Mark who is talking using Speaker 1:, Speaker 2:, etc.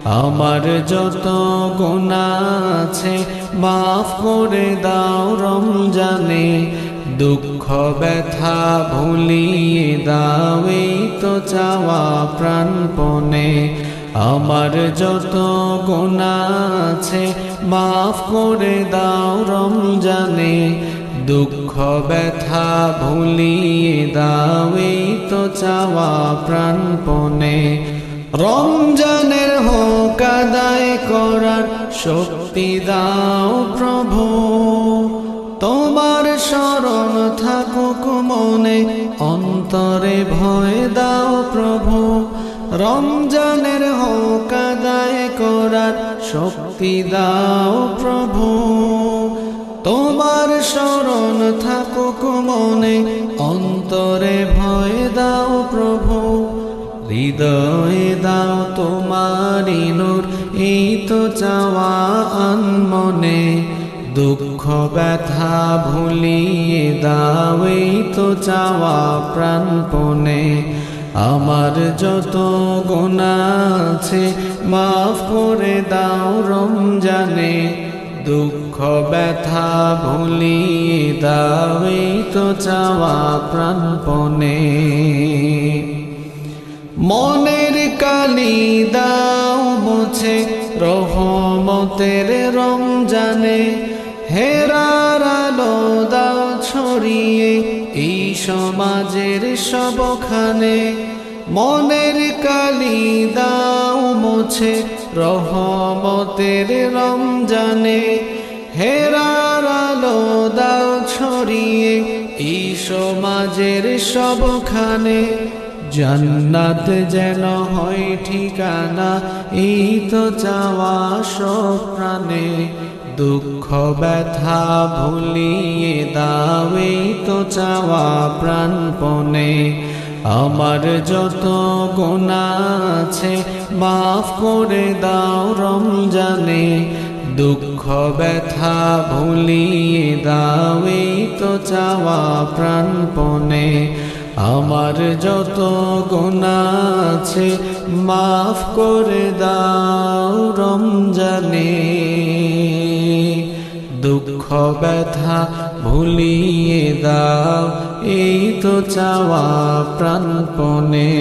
Speaker 1: আমার যত গুনাহ আছে মাফ করে দাও রমজানে, দুঃখ ব্যথা ভুলিয়ে দাও এই তো চাওয়া প্রাণপণে। আমার যত গুনাহ আছে মাফ করে দাও রমজানে, দুঃখ ব্যথা ভুলিয়ে দাও এই তো চাওয়া প্রাণপণে। রমজানের হক আদায় করার শক্তি দাও প্রভু, তোমার শরণ থাকুক মনে, অন্তরে ভয় দাও প্রভু। রমজানের হক আদায় করার শক্তি দাও প্রভু, তোমার শরণ থাকুক মনে, অন্তরে ভয় দাও প্রভু। হৃদয়ে দাও তোমারি নূর এই তো চাওয়া আনমনে, দুঃখ ব্যথা ভুলিয়ে দাও এই তো চাওয়া প্রাণপণে। আমার যত গুনাহ আছে মাফ করে দাও রমজানে, দুঃখ ব্যথা ভুলিয়ে দাও এই তো চাওয়া প্রাণপণে। মনের কালি দাও মুছে রহমতের রমজানে, হেরার আলো দাও ছড়িয়ে এই সমাজের সবখানে। মনের কালি দাও মুছে রহমতের রমজানে, হেরার আলো দাও ছড়িয়ে এই সমাজের সবখানে। জান্নাত যেন হয় ঠিকানা এই তো চাওয়া সব প্রাণে, দুঃখ ব্যথা ভুলিয়ে দাও এই তো চাওয়া প্রাণপণে। আমার যত গুনাহ আছে মাফ করে দাও রমজানে, দুঃখ ব্যথা ভুলিয়ে দাও এই তো চাওয়া প্রাণপণে। আমার যত গুনাহ আছে মাফ করে দাও রমজানে, দুঃখ ব্যথা ভুলিয়ে দাও এই তো চাওয়া প্রাণপণে।